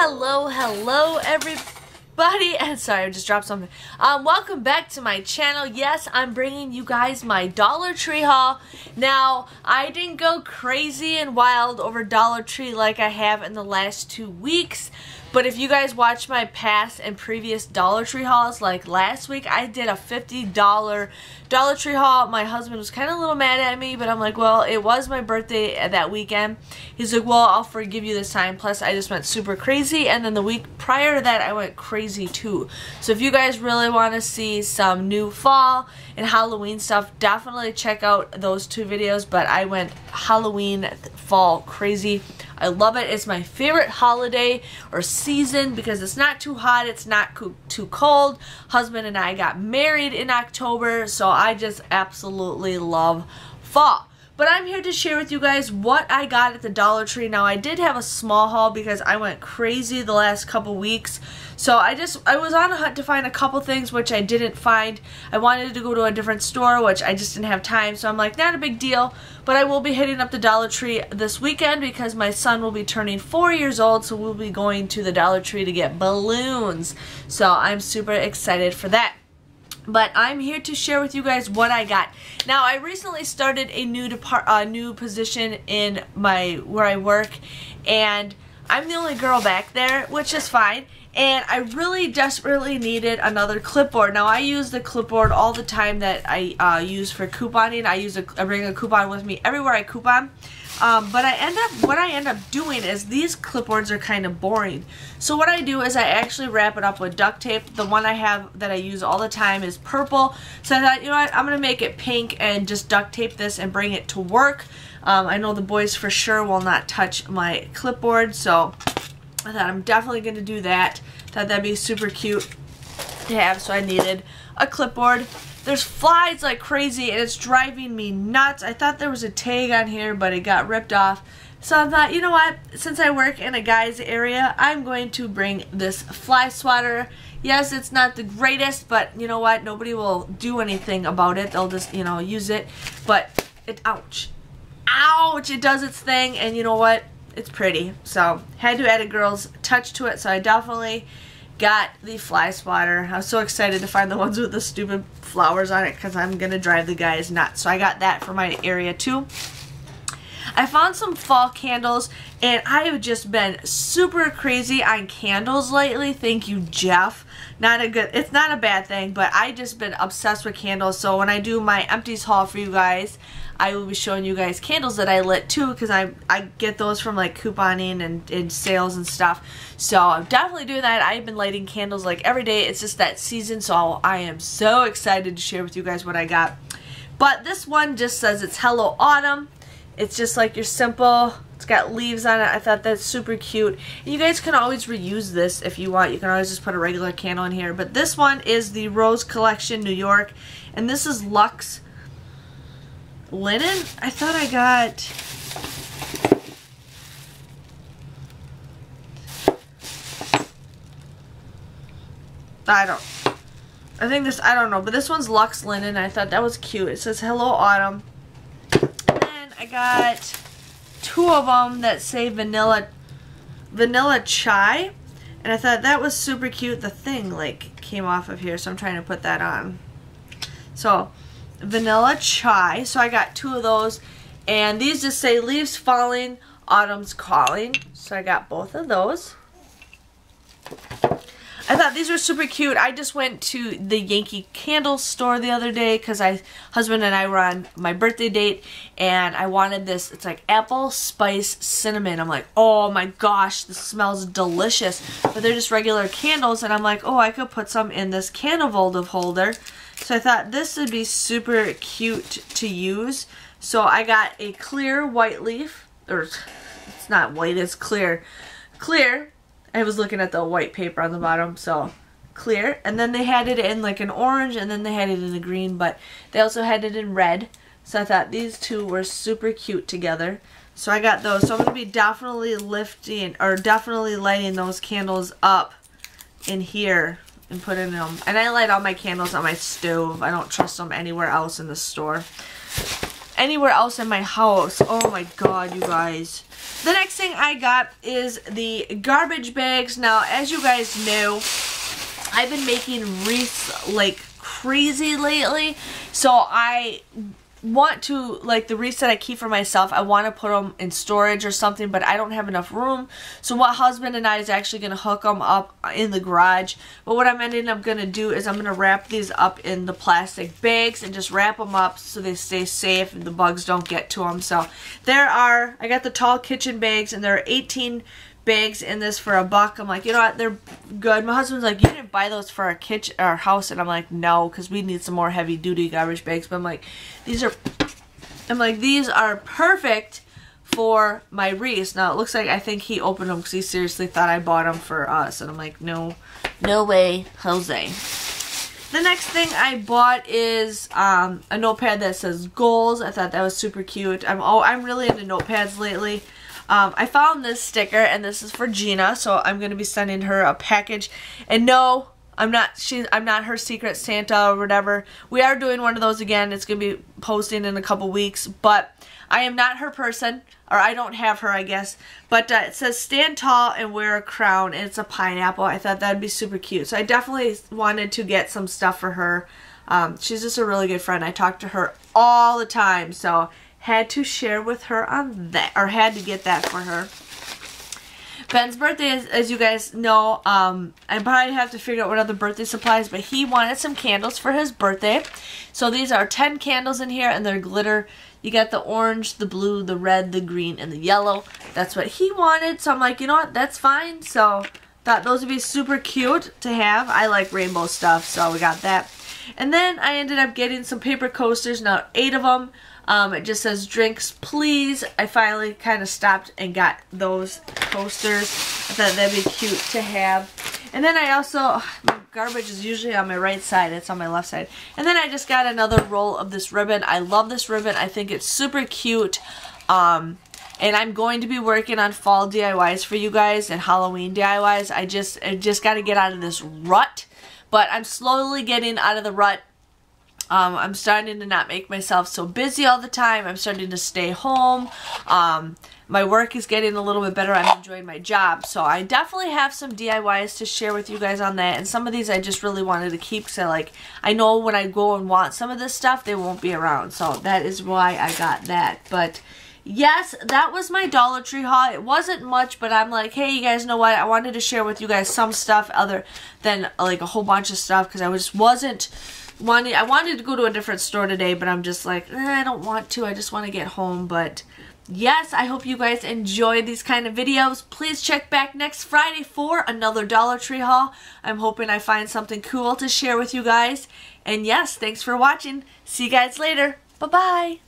Hello everybody, and sorry, I just dropped something. Welcome back to my channel. Yes, I'm bringing you guys my Dollar Tree haul. Now, I didn't go crazy and wild over Dollar Tree like I have in the last 2 weeks, but if you guys watch my past and previous Dollar Tree hauls, like last week, I did a $50 Dollar Tree haul. My husband was kind of a little mad at me, but I'm like, well, it was my birthday that weekend. He's like, well, I'll forgive you this time. Plus, I just went super crazy, and then the week prior to that, I went crazy too. So if you guys really want to see some new fall and Halloween stuff, definitely check out those 2 videos, but I went Halloween fall crazy. I love it. It's my favorite holiday or season because it's not too hot, it's not too cold. Husband and I got married in October, so I just absolutely love fall. But I'm here to share with you guys what I got at the Dollar Tree. Now, I did have a small haul because I went crazy the last couple weeks. So I was on a hunt to find a couple things which I didn't find. I wanted to go to a different store, which I just didn't have time. So I'm like, not a big deal. But I will be hitting up the Dollar Tree this weekend because my son will be turning 4 years old. So we'll be going to the Dollar Tree to get balloons. So I'm super excited for that. But I'm here to share with you guys what I got. Now, I recently started a new position in where I work, and I'm the only girl back there, which is fine. And I really desperately needed another clipboard. Now, I use the clipboard all the time that I use for couponing. I bring a coupon with me everywhere I coupon. But what I end up doing is these clipboards are kind of boring. So what I do is I actually wrap it up with duct tape. The one I have that I use all the time is purple. So I thought, you know what, I'm going to make it pink and just duct tape this and bring it to work. I know the boys for sure will not touch my clipboard, so I thought I'm definitely going to do that. Thought that'd be super cute to have, so I needed a clipboard. There's flies like crazy, and it's driving me nuts. I thought there was a tag on here, but it got ripped off. So I thought, you know what? Since I work in a guy's area, I'm going to bring this fly swatter. Yes, it's not the greatest, but you know what? Nobody will do anything about it. They'll just, you know, use it. But ouch. Ouch! It does its thing, and you know what? It's pretty. So, had to add a girl's touch to it, so I definitely got the fly swatter. I was so excited to find the ones with the stupid flowers on it because I'm going to drive the guys nuts. So I got that for my area too. I found some fall candles, and I have just been super crazy on candles lately. Thank you, Jeff. It's not a bad thing, but I just been obsessed with candles. So when I do my empties haul for you guys, I will be showing you guys candles that I lit too, because I get those from like couponing and sales and stuff. So I'm definitely doing that. I've been lighting candles like every day. It's just that season, so I am so excited to share with you guys what I got. But this one just says it's Hello Autumn. It's just like your simple, it's got leaves on it. I thought that's super cute. And you guys can always reuse this if you want. You can always just put a regular candle in here. But this one is the Rose Collection New York, and this is Luxe Linen. I thought I got I don't know, but this one's Luxe Linen. I thought that was cute. It says Hello Autumn. And then I got 2 of them that say vanilla chai, and I thought that was super cute. The thing like came off of here, so I'm trying to put that on. So vanilla chai. So I got 2 of those, and these just say leaves falling, autumn's calling. So I got both of those. I thought these were super cute. I just went to the Yankee Candle store the other day because husband and I were on my birthday date, and I wanted this. It's like apple spice cinnamon. I'm like, oh my gosh, this smells delicious. But they're just regular candles, and I'm like, oh, I could put some in this candle holder. So I thought this would be super cute to use. So I got a clear white leaf, or it's not white, it's clear. Clear. I was looking at the white paper on the bottom, so clear. And then they had it in like an orange, and then they had it in a green, but they also had it in red. So I thought these 2 were super cute together. So I got those. So I'm going to be definitely lighting those candles up in here and putting them. And I light all my candles on my stove. I don't trust them anywhere else in the store. Anywhere else in my house. Oh my god, you guys. The next thing I got is the garbage bags. Now, as you guys know, I've been making wreaths like crazy lately, so I want to, like the wreaths that I keep for myself, I want to put them in storage or something, but I don't have enough room. So what husband and I is actually going to hook them up in the garage. But what I'm ending up going to do is I'm going to wrap these up in the plastic bags and just wrap them up so they stay safe and the bugs don't get to them. So I got the tall kitchen bags, and there are 18 bags in this for $1. I'm like, you know what, they're good. My husband's like, you didn't buy those for our house, and I'm like, no, because we need some more heavy duty garbage bags. But I'm like, these are perfect for my wreaths. Now it looks like I think he opened them because he seriously thought I bought them for us, and I'm like, no way, Jose. The next thing I bought is a notepad that says goals. I thought that was super cute. I'm really into notepads lately. I found this sticker, and this is for Gina, so I'm going to be sending her a package. And no, I'm not her secret Santa or whatever. We are doing one of those again. It's going to be posting in a couple weeks, but I am not her person, or I don't have her, I guess. But it says stand tall and wear a crown, and it's a pineapple. I thought that'd be super cute, so I definitely wanted to get some stuff for her. She's just a really good friend. I talk to her all the time, so had to share with her on that, or had to get that for her. Ben's birthday is, as you guys know, I probably have to figure out what other birthday supplies, but he wanted some candles for his birthday. So these are 10 candles in here, and they're glitter. You got the orange, the blue, the red, the green, and the yellow. That's what he wanted, so I'm like, you know what, that's fine. So thought those would be super cute to have. I like rainbow stuff, so we got that. And then I ended up getting some paper coasters, now 8 of them. It just says drinks please. I finally kind of stopped and got those coasters. I thought that'd be cute to have. And then I also, my garbage is usually on my right side, it's on my left side. And then I just got another roll of this ribbon. I love this ribbon. I think it's super cute. And I'm going to be working on fall DIYs for you guys and Halloween DIYs. I just got to get out of this rut. But I'm slowly getting out of the rut. I'm starting to not make myself so busy all the time. I'm starting to stay home. My work is getting a little bit better. I'm enjoying my job. So I definitely have some DIYs to share with you guys on that. And some of these I just really wanted to keep because I know when I go and want some of this stuff, they won't be around. So that is why I got that. But yes, that was my Dollar Tree haul. It wasn't much, but I'm like, hey, you guys know what? I wanted to share with you guys some stuff other than like a whole bunch of stuff because I just wasn't I wanted to go to a different store today, but I'm just like, I don't want to. I just want to get home. But yes, I hope you guys enjoy these kind of videos. Please check back next Friday for another Dollar Tree haul. I'm hoping I find something cool to share with you guys. And yes, thanks for watching. See you guys later. Bye-bye.